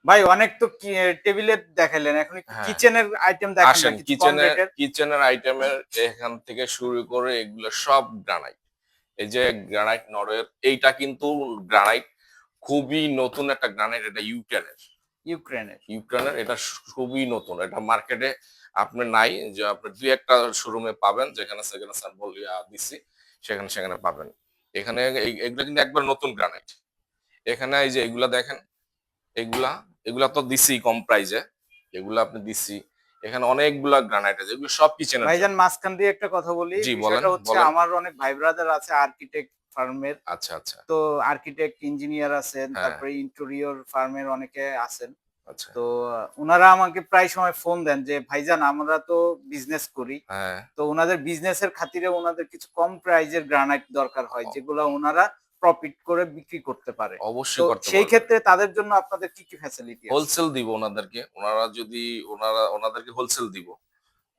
ভাই অনেক তো টেবিলের দেখাইলেন, এখন একটু হ্যাঁ, কিচেনের আইটেম দেখান না আসেন কিছু কম কিচেনের রেটের। কিচেনের আইটেমের এখান থেকে শুরু করে এগুলো সব গ্রানাইট। এই যে গ্রানাইট নরওয়ের, এইটা কিন্তু গ্রানাইট খুবই নতুন একটা গ্রানাইট, এটা ইউক্রেনের। ইউক্রেনের। ইউক্রেনের এটা খুবই নতুন, এটা মার্কেটে আপনি নাই, যে আপনি দুই একটা শোরুমে পাবেন, যেখানে সেখানে স্যাম্পল দিছি, সেখানে সেখানে পাবেন। এখানে এগুলো কিন্তু একবার নতুন গ্রানাইট। এখানে এই যে এগুলা দেখেন, এগুলা এগুলা তো দিছি কম প্রাইজে, এগুলা আপনি দিছি। এখানে অনেকগুলা গ্রানাইট আছে, এগুলো সব কিচেনের ভাইজান জন্য। মাঝখান দিয়ে একটা কথা বলি, জি বলেন বিষয়টা হচ্ছে বলেন। আমার অনেক ভাই ব্রাদার আছে আর্কিটেক্ট ফার্মের। আচ্ছা আচ্ছা। তো আর্কিটেক্ট ইঞ্জিনিয়ার আছেন, হ্যাঁ। তারপরে ইন্টেরিয়র ফার্মের অনেকে আছেন। আচ্ছা। তো উনারা আমাকে প্রায় সময় ফোন দেন যে ভাইজান আমরা তো বিজনেস করি, হ্যাঁ। তো উনাদের বিজনেসের খাতিরে উনাদের কিছু কম প্রাইজের গ্রানাইট দরকার হয়, অ- যেগুলো উনারা প্রফিট করে বিক্রি করতে পারে। তো অবশ্যই করতে সেই পারবেন। ক্ষেত্রে তাদের জন্য আপনাদের কি কি ফ্যাসিলিটি আছে? হোলসেল দিব ওনাদেরকে, ওনারা যদি ওনাদেরকে হোলসেল দিব,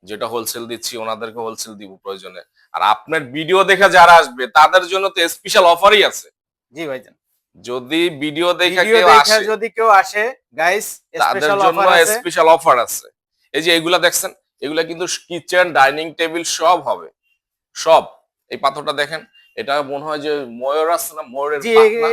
যেটা হোলসেল দিচ্ছি ওনাদেরকে হোলসেল দিব প্রয়োজনে। আর আপনার ভিডিও দেখে যারা আসবে তাদের জন্য তো স্পেশাল অফারই আছে। জি ভাইজান। যদি ভিডিও দেখে ভিডিও কেউ দেখে আসে, যদি কেউ আসে, গাইস, তাদের স্পেশাল জন্য অফার আছে। স্পেশাল অফার আছে। এই যে এগুলা দেখছেন, এগুলা কিন্তু কিচেন ডাইনিং টেবিল সব হবে, সব। এই পাথরটা দেখেন, এটা মনে হয় যে ময়ূর আছে না, ময়ূরের জি, পাখনা।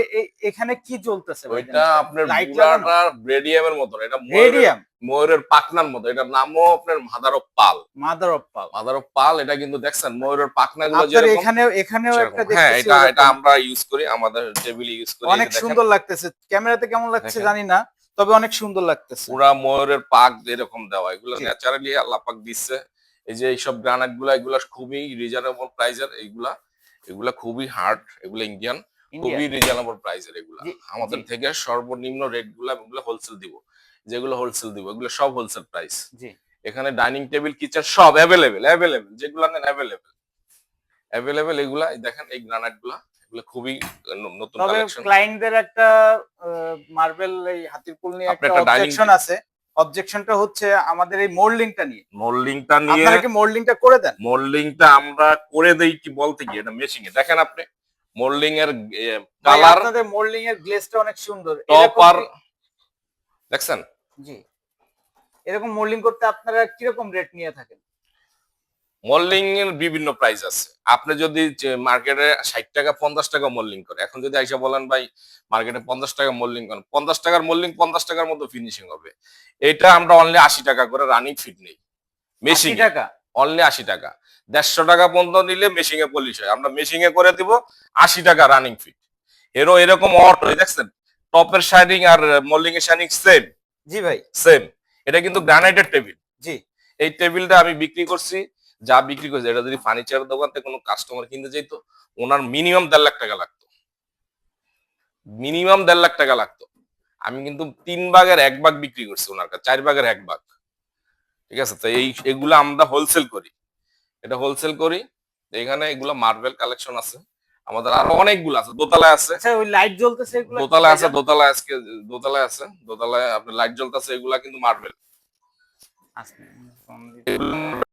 এখানে কি জ্বলতেছে ভাইজান? ওইটা এটা আপনার লাইট লাগানো? বুড়াটা রেডিয়ামের মতন, এটা ময়ূরের, রেডিয়াম? ময়ূরের পাখনার মতো। এটার নামও আপনার mother of pearl. Mother of pearl. Mother of pearl, এটা কিন্তু দেখছেন ময়ূরের পাখনা গুলো আপনার যেরকম এখানেও সেরকম। একটা হ্যাঁ, দেখতেছি এটা এটা ওরকম। আমরা ইউজ করি, আমাদের টেবিলে ইউজ করি। এই অনেক যে দেখেন, সুন্দর লাগতেছে। ক্যামেরাতে কেমন লাগছে দেখেন জানি না, তবে অনেক সুন্দর লাগতেছে। পুরা ময়ূরের পাক এরকম দেওয়া, এগুলো জি, ন্যাচারালি আল্লাহ পাক দিচ্ছে। এই যে এইসব গ্রানাইট গুলা, এগুলা খুবই রিজনেবল প্রাইসের। এইগুলা এগুলা খুবই হার্ড, এগুলা ইন্ডিয়ান, খুবই ইন্ডিয়ান। রিজনেবল প্রাইসের এগুলা। জি, জি, আমাদের থেকে সর্বনিম্ন রেট গুলা এগুলো হোলসেল দিব, যেগুলো হোলসেল দিব এগুলো সব হোলসেল প্রাইস। জি। এখানে ডাইনিং টেবিল কিচেন সব অ্যাভেলেবেল, অ্যাভেলেবেল, যেগুলো নেন অ্যাভেলেবেল, অ্যাভেলেবেল। এগুলা এই দেখেন, এই গ্রানাইট গুলা, এগুলো খুবই নতুন তবে কালেকশন। ক্লায়েন্টদের একটা মার্বেল এই হাতির পুল নিয়ে আপনি একটা একটা ডাইনিং, অবজেকশন আছে। অবজেকশনটা হচ্ছে আমাদের এই মোল্ডিংটা নিয়ে। মোল্ডিংটা নিয়ে, আপনারা কি মোল্ডিংটা করে দেন? মোল্ডিংটা আমরা করে দেই কি বলতে কি, এটা মেশিং এ দেখেন আপনি, মোল্ডিং এর ভাই কালার, আপনাদের মোল্ডিং এর গ্লেজটা অনেক সুন্দর। টপ এরকম আর কি? দেখছেন। জি। এরকম মোল্ডিং করতে আপনারা কিরকম রেট নিয়ে থাকেন? মোল্ডিং এর বিভিন্ন প্রাইস আছে। আপনি যদি মার্কেটে 60 টাকা 50 টাকা মোল্ডিং করে, এখন যদি আইসা বলেন ভাই মার্কেটে 50 টাকা মোল্ডিং করেন, 50 টাকার মোল্ডিং 50 টাকার মতো ফিনিশিং হবে। এটা আমরা অনলি 80 টাকা করে রানিং ফিট নেই মেশিং এ, ৳৮০? অনলি 80 টাকা। 150 টাকা পর্যন্ত নিলে মেশিং এ পলিশ হয়, আমরা মেশিং এ করে দিব 80 টাকা রানিং ফিট। এরকম অটো দেখছেন, টপের শাইনিং আর মোল্ডিং এর শাইনিং সেম, জি ভাই। সেম। এটা কিন্তু গ্রানাইটের টেবিল। জি। এই টেবিলটা আমি বিক্রি করছি, যা বিক্রি করছি, এটা যদি ফার্নিচারের দোকান থেকে কোনো কাস্টমার কিনতে চাইতো, ওনার মিনিমাম 1.5 লাখ টাকা লাগতো, মিনিমাম 1.5 লাখ টাকা লাগতো। আমি কিন্তু 3 ভাগের 1 ভাগ বিক্রি করছি ওনার কাছে, 4 ভাগের 1 ভাগ। ঠিক আছে, তো এগুলো আমরা হোলসেল করি, এটা হোলসেল করি। এখানে এগুলো মার্বেল কালেকশন আছে আমাদের, আরো অনেকগুলো আছে, দোতলায় আছে, আচ্ছা, ওই লাইট জ্বলতেছে এগুলা কি দোতলায় আছে, ভাইজান? দোতলায় আজকে, দোতলায় আছে, দোতলায় আপনার লাইট জ্বলতেছে, এগুলা কিন্তু মার্বেল। আচ্ছা, ফোন দিতে